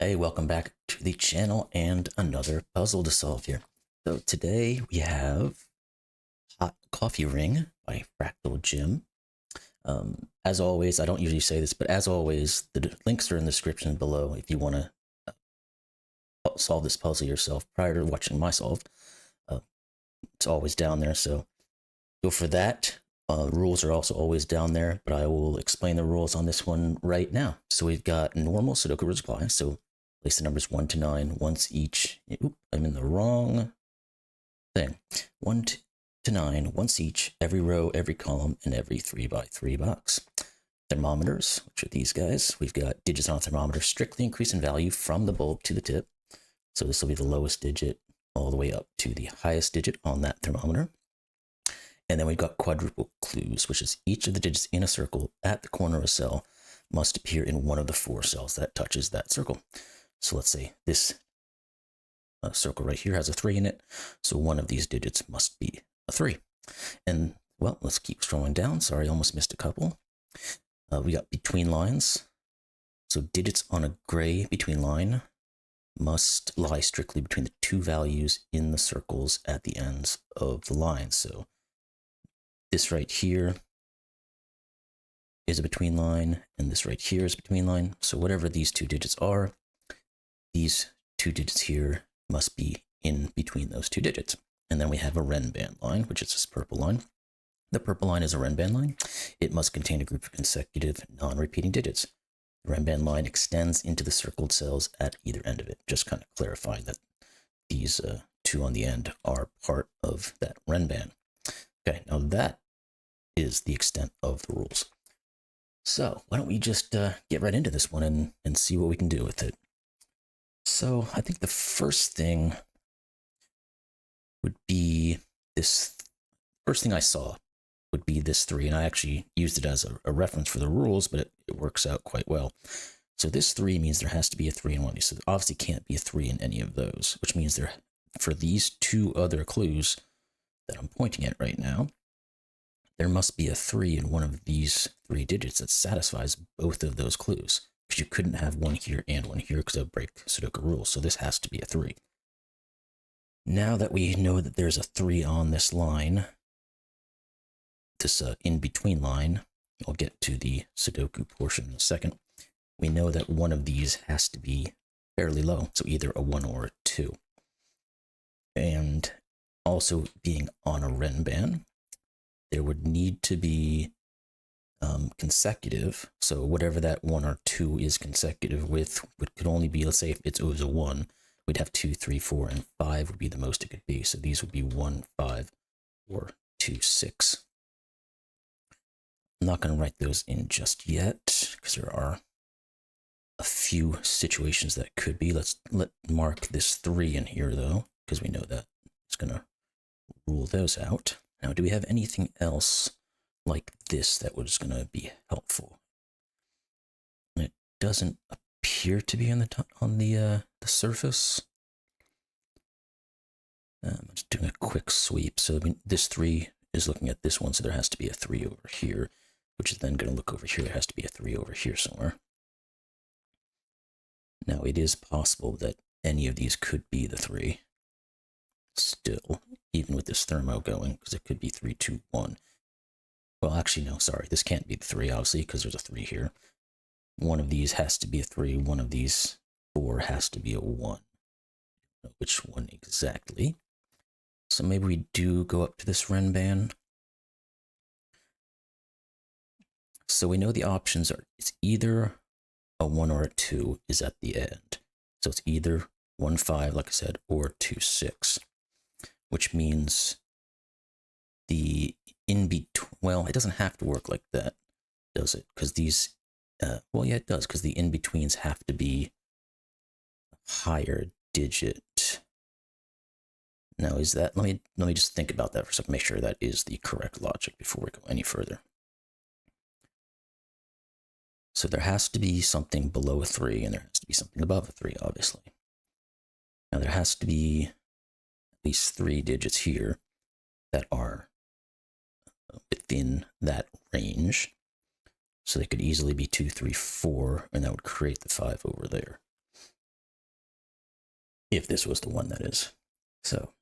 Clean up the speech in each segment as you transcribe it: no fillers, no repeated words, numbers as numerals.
Hey, welcome back to the channel and another puzzle to solve here. So today we have Hot Coffee Ring by FractalJim. As always, I don't usually say this, but as always, the links are in the description below if you want to solve this puzzle yourself prior to watching my solve. It's always down there, so go for that. Rules are also always down there, but I will explain the rules on this one right now. So we've got normal Sudoku Rules apply. So place the numbers 1 to 9 once each. Oop, I'm in the wrong thing. 1 to 9 once each, every row, every column, and every 3x3 box. Thermometers, which are these guys. We've got digits on a thermometer strictly increase in value from the bulb to the tip. So this will be the lowest digit all the way up to the highest digit on that thermometer. And then we've got quadruple clues, which is each of the digits in a circle at the corner of a cell must appear in one of the 4 cells that touches that circle. So let's say this circle right here has a 3 in it. So one of these digits must be a 3. And well, let's keep scrolling down. Sorry, I almost missed a couple. We got between lines. So digits on a gray between line must lie strictly between the 2 values in the circles at the ends of the line. So this right here is a between line, and this right here is a between line. So whatever these 2 digits are, these 2 digits here must be in between those 2 digits. And then we have a Renban line, which is this purple line. The purple line is a Renban line. It must contain a group of consecutive non-repeating digits. The Renban line extends into the circled cells at either end of it. Just kind of clarifying that these 2 on the end are part of that Renban. Okay, now that is the extent of the rules. So why don't we just get right into this one and see what we can do with it. So I think the first thing would be this. First thing I saw would be this 3, and I actually used it as a reference for the rules, but it works out quite well. So this 3 means there has to be a 3 in one of these. So there obviously can't be a 3 in any of those, which means there, for these 2 other clues that I'm pointing at right now, there must be a 3 in one of these 3 digits that satisfies both of those clues. Because you couldn't have one here and one here because it would break Sudoku rules. So this has to be a 3. Now that we know that there's a 3 on this line, this in-between line, I'll get to the Sudoku portion in a second, we know that one of these has to be fairly low. So either a 1 or a 2. And also being on a Renban, there would need to be consecutive. So whatever that 1 or 2 is consecutive with could only be, let's say if it was a 1, we'd have 2, 3, 4, and 5 would be the most it could be. So these would be 1, 5, or 2, 6. I'm not going to write those in just yet because there are a few situations that could be. Let's mark this 3 in here though, because we know that it's going to rule those out. Now, do we have anything else like this that was going to be helpful? It doesn't appear to be on the surface. I'm just doing a quick sweep. So I mean, this 3 is looking at this one, so there has to be a 3 over here, which is then going to look over here. There has to be a 3 over here somewhere. Now, it is possible that any of these could be the 3 still, even with this thermo going, because it could be 3, 2, 1. Well, actually, no, sorry. This can't be the 3, obviously, because there's a 3 here. One of these has to be a 3. One of these 4 has to be a 1. Which one exactly? So maybe we do go up to this Renban. So we know the options are, it's either a 1 or a 2 is at the end. So it's either 1, 5, like I said, or 2, 6. Which means the in-between, well, it doesn't have to work like that, does it? Because these, well, yeah, it does, because the in-betweens have to be a higher digit. Now, is that, let me just think about that for a second, make sure that is the correct logic before we go any further. So there has to be something below a 3, and there has to be something above a 3, obviously. Now, there has to be at least 3 digits here that are within that range. So they could easily be 2, 3, 4, and that would create the 5 over there. if this was the one, that is. So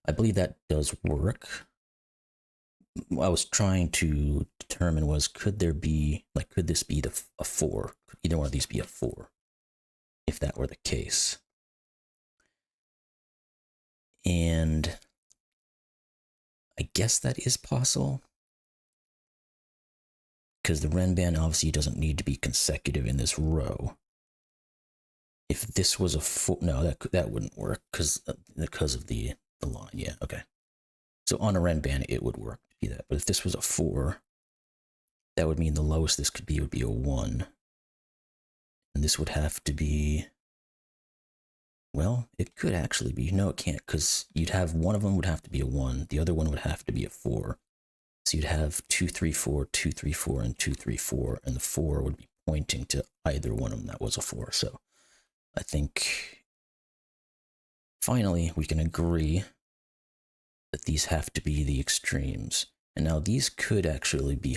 I believe that does work. What I was trying to determine was, could there be, like, could this be a 4? Could either one of these be a 4? If that were the case. And I guess that is possible. Because the Renban obviously doesn't need to be consecutive in this row. If this was a 4, no, that wouldn't work because of the line. Yeah, okay. So on a Renban, it would work to be that. But if this was a 4, that would mean the lowest this could be would be a 1. And this would have to be, well, it could actually be, no, it can't, because you'd have one of them would have to be a 1, the other one would have to be a 4. So you'd have 2, 3, 4, 2, 3, 4, and 2, 3, 4, and the 4 would be pointing to either one of them that was a 4. So I think finally we can agree that these have to be the extremes. And now these could actually be,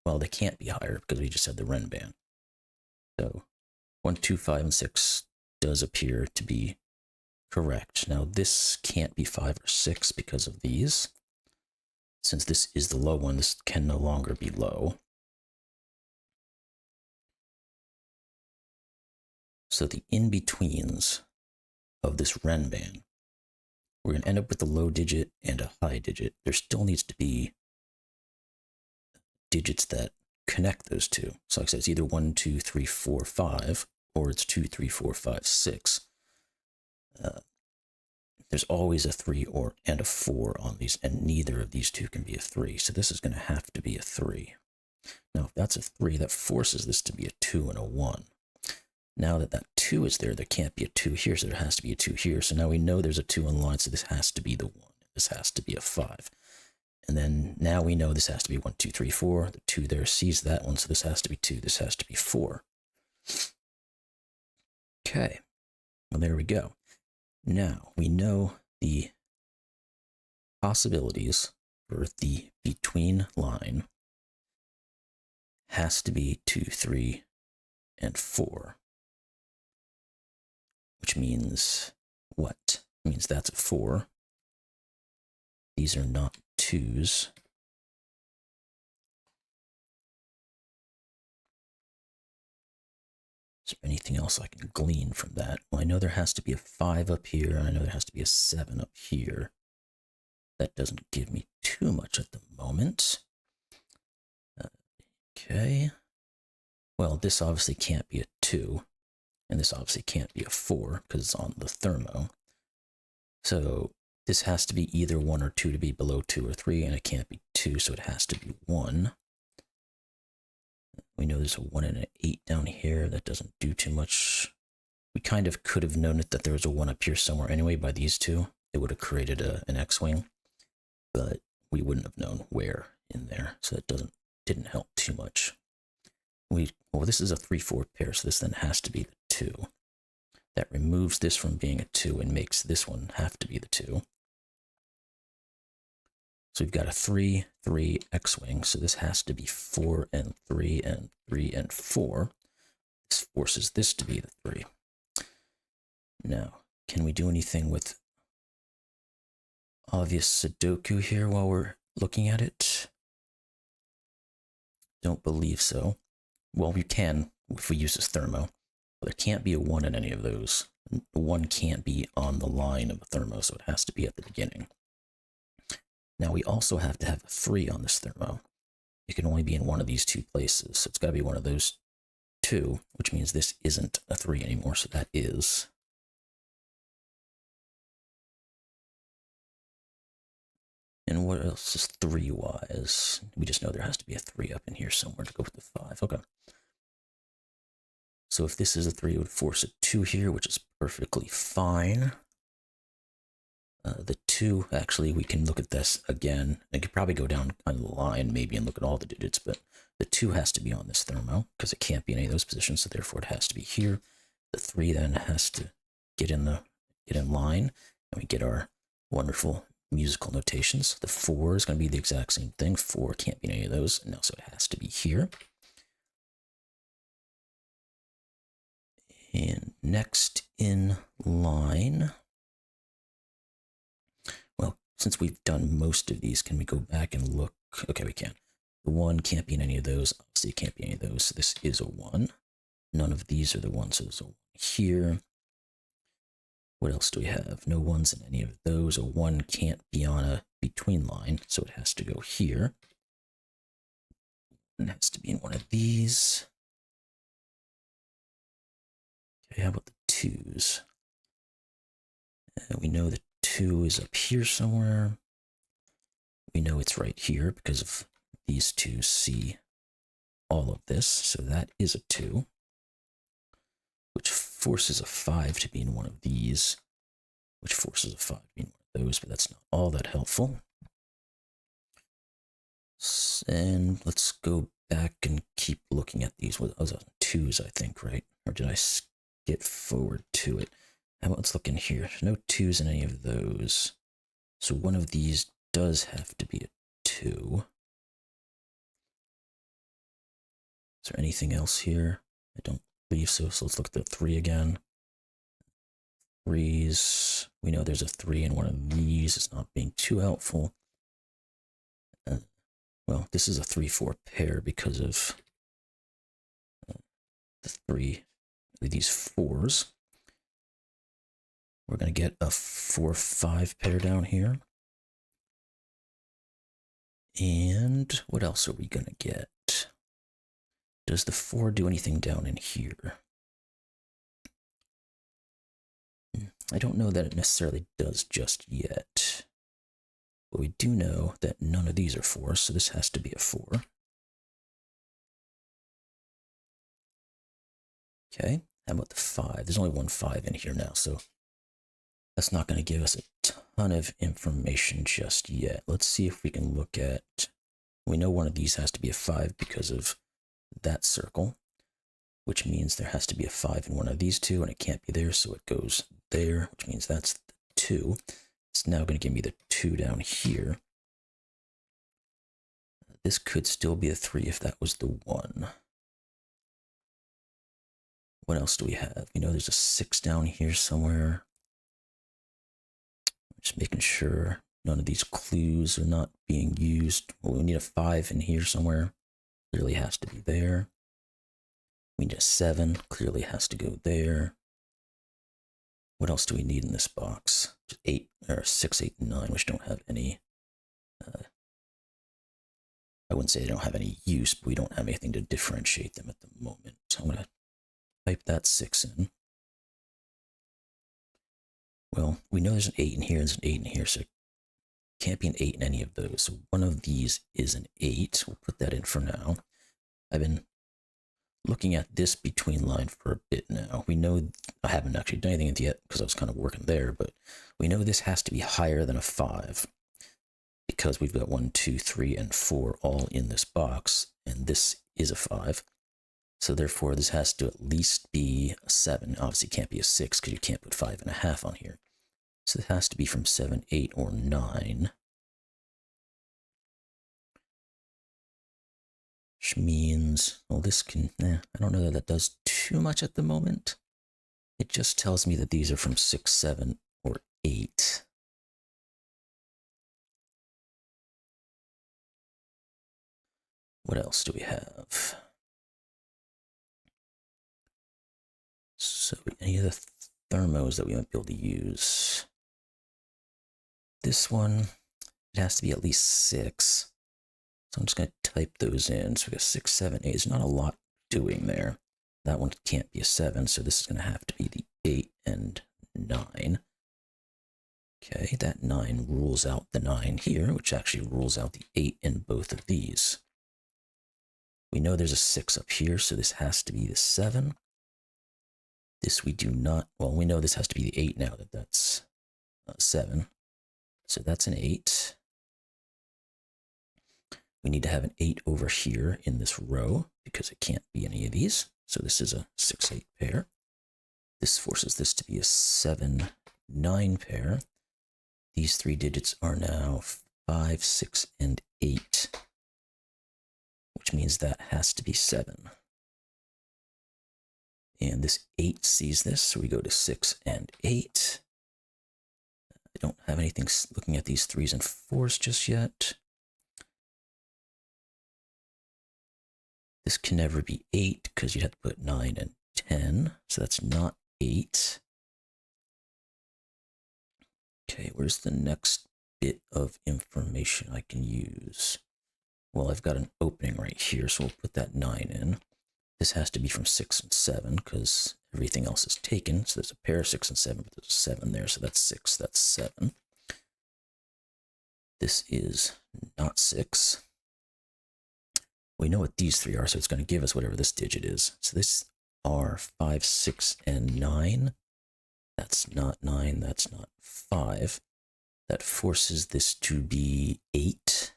well, they can't be higher because we just had the Renban. So 1, 2, 5, and 6 does appear to be correct. Now this can't be 5 or 6 because of these. Since this is the low one, this can no longer be low. So the in-betweens of this Renban, we're going to end up with a low digit and a high digit. There still needs to be digits that connect those two. So like I said, it's either 1, 2, 3, 4, 5, or it's 2, 3, 4, 5, 6. There's always a 3 and a 4 on these, and neither of these two can be a 3. So this is going to have to be a 3. Now, if that's a 3, that forces this to be a 2 and a 1. Now that that 2 is there, there can't be a 2 here, so there has to be a 2 here. So now we know there's a 2 on the line, so this has to be the 1. This has to be a 5. And then now we know this has to be 1, 2, 3, 4. The 2 there sees that one, so this has to be 2. This has to be 4. Okay. Well, there we go. Now we know the possibilities for the between line has to be 2, 3, and 4. Which means what? It means that's a 4. These are not 2s. Is there anything else I can glean from that? Well, I know there has to be a 5 up here, and I know there has to be a 7 up here. That doesn't give me too much at the moment. Okay. Well, this obviously can't be a 2, and this obviously can't be a 4 because it's on the thermo. So this has to be either 1 or 2 to be below 2 or 3, and it can't be 2, so it has to be 1. We know there's a 1 and an 8 down here. That doesn't do too much. We kind of could have known it that there was a 1 up here somewhere anyway by these two. It would have created an X-wing, but we wouldn't have known where in there, so that didn't help too much. Well, this is a 3-4 pair, so this then has to be the 2. That removes this from being a 2 and makes this one have to be the 2. So we've got a 3, 3 X-wing, so this has to be 4 and 3 and 3 and 4. This forces this to be the 3. Now, can we do anything with obvious Sudoku here while we're looking at it? Don't believe so. Well, we can if we use this thermo. But there can't be a 1 in any of those. The 1 can't be on the line of a thermo, so it has to be at the beginning. Now we also have to have a 3 on this thermo. It can only be in one of these two places, so it's got to be one of those two, which means this isn't a 3 anymore, so that is. And what else is 3-wise? We just know there has to be a 3 up in here somewhere to go with the 5. Okay. So if this is a 3, it would force a 2 here, which is perfectly fine. The 2, actually, we can look at this again. I could probably go down kind of the line maybe and look at all the digits, but the 2 has to be on this thermo because it can't be in any of those positions, so therefore it has to be here. The 3 then has to get in line, and we get our wonderful musical notations. The 4 is going to be the exact same thing. 4 can't be in any of those, no, so it has to be here. And next in line, since we've done most of these, can we go back and look? Okay, we can. The 1 can't be in any of those. Obviously, it can't be any of those. So this is a 1. None of these are the ones. So there's a 1 here. What else do we have? No 1s in any of those. A 1 can't be on a between line, so it has to go here. It has to be in one of these. Okay, how about the 2s? We know the 2 is up here somewhere. We know it's right here because of these 2 see all of this, so that is a 2, which forces a 5 to be in one of these, which forces a 5 to be in one of those, but that's not all that helpful. And let's go back and keep looking at these. What was on 2s, I think, right? Or did I skip forward to it? How about let's look in here. There's no 2s in any of those. So one of these does have to be a 2. Is there anything else here? I don't believe so. So let's look at the 3 again. 3s. We know there's a 3 in one of these. It's not being too helpful. Well, this is a 3-4 pair because of the 3 of these 4s. We're going to get a 4-5 pair down here. And what else are we going to get? Does the 4 do anything down in here? I don't know that it necessarily does just yet. But we do know that none of these are 4s, so this has to be a 4. Okay, how about the 5? There's only one 5 in here now, so that's not going to give us a ton of information just yet. Let's see if we can look at... We know one of these has to be a 5 because of that circle, which means there has to be a 5 in one of these 2, and it can't be there, so it goes there, which means that's the 2. It's now going to give me the 2 down here. This could still be a 3 if that was the 1. What else do we have? We know there's a 6 down here somewhere. Just making sure none of these clues are not being used. Well, we need a 5 in here somewhere. Clearly has to be there. We need a 7. Clearly has to go there. What else do we need in this box? Just 8, or 6, 8, and 9, which don't have any... I wouldn't say they don't have any use, but we don't have anything to differentiate them at the moment. So I'm going to type that 6 in. Well, we know there's an 8 in here, there's an 8 in here, so it can't be an 8 in any of those. So one of these is an 8. We'll put that in for now. I've been looking at this between line for a bit now. We know, I haven't actually done anything yet because I was kind of working there, but we know this has to be higher than a 5 because we've got 1, 2, 3, and 4 all in this box, and this is a 5. So therefore, this has to at least be a 7. Obviously, it can't be a 6 because you can't put 5.5 on here. So it has to be from 7, 8, or 9. Which means, well, this can, I don't know that that does too much at the moment. It just tells me that these are from 6, 7, or 8. What else do we have? So any of the thermos that we might be able to use. This one, it has to be at least 6. So I'm just going to type those in. So we got 6, 7, 8. There's not a lot doing there. That one can't be a 7, so this is going to have to be the 8 and 9. Okay, that 9 rules out the 9 here, which actually rules out the 8 in both of these. We know there's a 6 up here, so this has to be the 7. This we do not, well, we know this has to be the 8 now that that's 7. So that's an 8. We need to have an 8 over here in this row because it can't be any of these. So this is a 6, 8 pair. This forces this to be a 7, 9 pair. These 3 digits are now 5, 6, and 8, which means that has to be 7. And this 8 sees this, so we go to 6 and 8. I don't have anything looking at these 3s and 4s just yet. This can never be 8 because you'd have to put 9 and 10. So that's not 8. Okay, where's the next bit of information I can use? Well, I've got an opening right here, so we'll put that 9 in. This has to be from 6 and 7 because everything else is taken. So there's a pair of 6 and 7, but there's a 7 there, so that's 6, that's 7. This is not 6. We know what these 3 are, so it's going to give us whatever this digit is. So this are 5, 6, and 9. That's not 9, that's not 5. That forces this to be 8,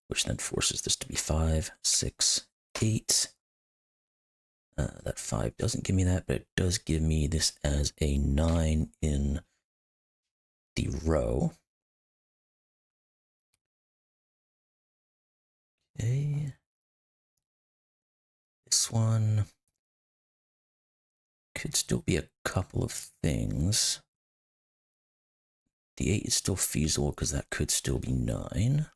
which then forces this to be 5, 6, 8. That 5 doesn't give me that, but it does give me this as a 9 in the row. Okay. This one could still be a couple of things. The 8 is still feasible because that could still be 9.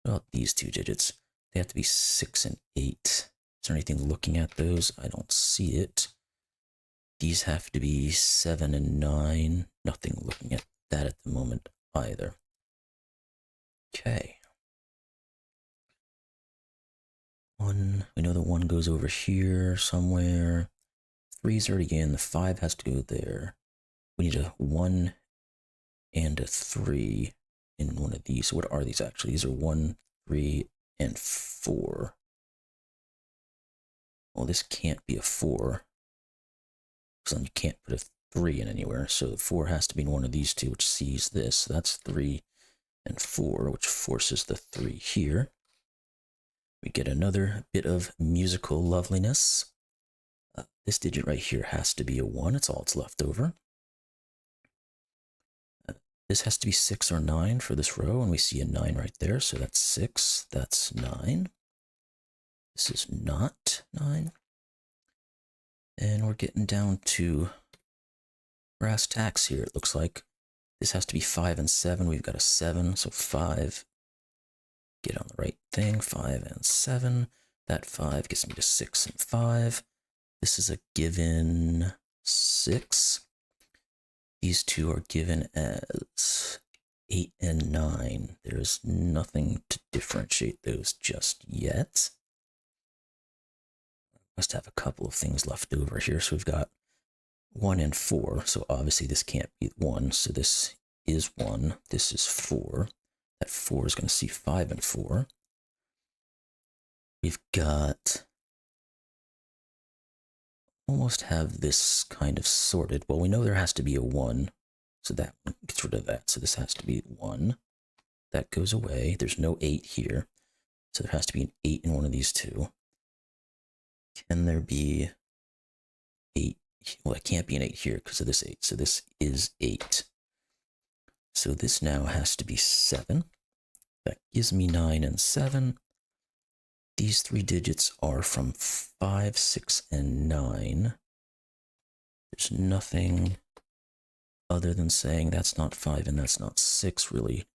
What about these 2 digits? They have to be 6 and 8. Is there anything looking at those? I don't see it. These have to be 7 and 9. Nothing looking at that at the moment either. Okay. 1, we know the 1 goes over here somewhere. 3 is already in, the 5 has to go there. We need a 1 and a 3 in one of these. So what are these actually? These are 1, 3, and 4. Well, this can't be a 4. Because then you can't put a 3 in anywhere. So the 4 has to be in one of these 2, which sees this. So that's 3 and 4, which forces the 3 here. We get another bit of musical loveliness. This digit right here has to be a 1. It's all that's left over. This has to be 6 or 9 for this row, and we see a 9 right there. So that's 6, that's 9. This is not 9. And we're getting down to brass tacks here, it looks like. This has to be 5 and 7. We've got a 7, so 5. Get on the right thing, 5 and 7. That 5 gets me to 6 and 5. This is a given 6. These 2 are given as 8 and 9. There's nothing to differentiate those just yet. Must have a couple of things left over here. So we've got 1 and 4. So obviously this can't be 1. So this is 1. This is 4. That 4 is going to see 5 and 4. We've got... almost have this kind of sorted. Well, we know there has to be a 1. So that one gets rid of that. So this has to be 1. That goes away. There's no 8 here. So there has to be an 8 in one of these 2. Can there be 8? Well, it can't be an 8 here because of this 8. So this is 8. So this now has to be 7. That gives me 9 and 7. These 3 digits are from 5, 6, and 9. There's nothing other than saying that's not 5 and that's not 6 really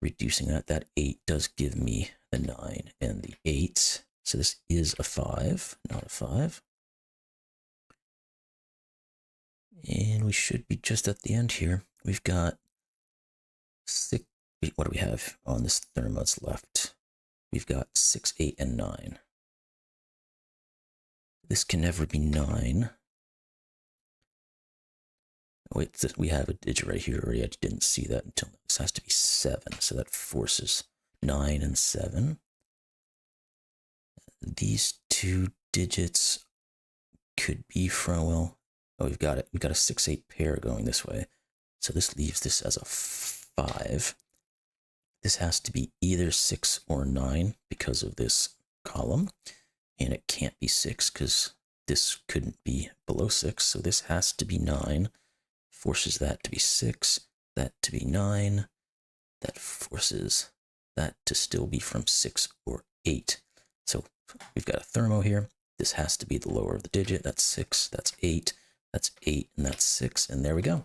reducing that. That 8 does give me the 9 and the 8. So this is a 5, not a 5. And we should be just at the end here. We've got 6. What do we have on this thermos left? We've got 6, 8, and 9. This can never be 9. Wait, we have a digit right here already. I didn't see that until this has to be 7. So that forces 9 and 7. These 2 digits could be from, well, oh, we've got it. We've got a 6, 8 pair going this way. So this leaves this as a 5. This has to be either 6 or 9 because of this column. And it can't be 6 because this couldn't be below 6. So this has to be 9. Forces that to be 6. That to be 9. That forces that to still be from 6 or 8. So we've got a thermo here. This has to be the lower of the digit. That's 6. That's 8. That's 8. And that's 6. And there we go.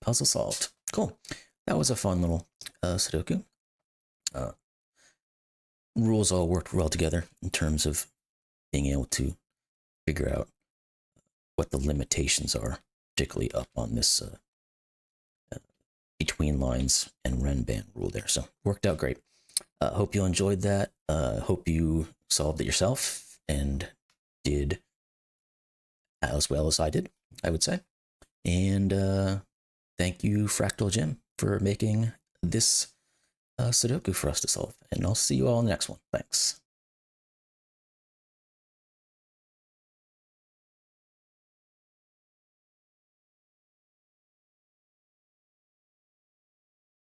puzzle solved. Cool. That was a fun little Sudoku. Rules all worked well together in terms of being able to figure out what the limitations are, particularly up on this between lines and Renban rule there. So worked out great. Hope you enjoyed that. Hope you solved it yourself and did as well as I did, I would say. And thank you, FractalJim, for making this Sudoku for us to solve. And I'll see you all in the next one. Thanks.